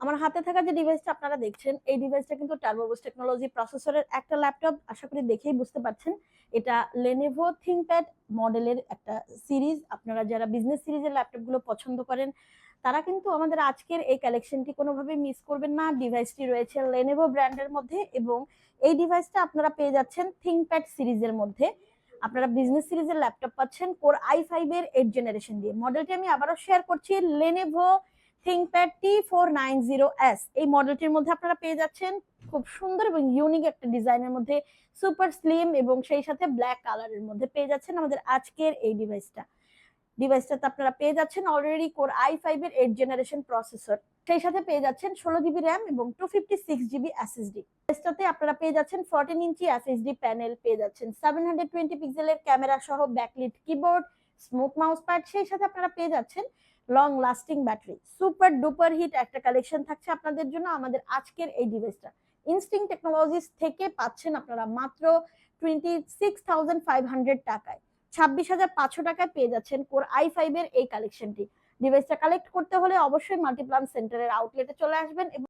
আমার হাতে থাকা যে ডিভাইসটা আপনারা দেখছেন, এই ডিভাইসটা কিন্তু টার্বোবুস্ট টেকনোলজি প্রসেসরের একটা ল্যাপটপ। আশা করি দেখেই বুঝতে পারছেন। এটা Lenovo ThinkPad মডেলের একটা সিরিজ। আপনারা যারা বিজনেস সিরিজের ল্যাপটপগুলো পছন্দ করেন, তারা কিন্তু আমাদের আজকের এই কালেকশনটি কোনোভাবেই মিস করবেন না। ডিভাইসটি রয়েছে Lenovo ব্র্যান্ডের মধ্যে এবং এই ডিভাইসটা আপনারা পেয়ে যাচ্ছেন ThinkPad সিরিজের মধ্যে। আপনারা বিজনেস সিরিজের ল্যাপটপ পাচ্ছেন কোর i5 এর 8 জেনারেশন দিয়ে। মডেলটি আমি আবারও শেয়ার করছি, Lenovo ThinkPad T490S। এই মডেলটির মধ্যে আপনারা পেয়ে যাচ্ছেন খুব সুন্দর এবং ইউনিক একটা ডিজাইনের মধ্যে, সুপার স্লিম এবং সেই সাথে ব্ল্যাক কালারের মধ্যে পেয়ে যাচ্ছেন আমাদের আজকের এই ডিভাইসটাতে আপনারা পেয়ে যাচ্ছেন অলরেডি কোর i5 এর 8 জেনারেশন প্রসেসর, সেই সাথে পেয়ে যাচ্ছেন 16 জিবি র্যাম এবং 256 জিবি এসএসডি। ডিভাইসটাতে আপনারা পেয়ে যাচ্ছেন 14 ইঞ্চি এসএসডি প্যানেল, পেয়ে যাচ্ছেন 720 পিক্সেলের ক্যামেরা সহ backlit keyboard, smooth mouse pad, সেই সাথে আপনারা পেয়ে যাচ্ছেন long lasting battery. Super duper hit একটা কালেকশন থাকছে আপনাদের জন্য আমাদের আজকের এই ডিভাইসটা। ইনস্টিং টেকনোলজিস থেকে পাচ্ছেন আপনারা মাত্র 26,500 টাকায়। 26,500 টাকায় পেয়ে যাচ্ছেন কোর i5 এর এই কালেকশনটি। ডিভাইসটা কালেক্ট করতে হলে অবশ্যই মাল্টিপ্লান সেন্টারের আউটলেটে চলে আসবেন এবং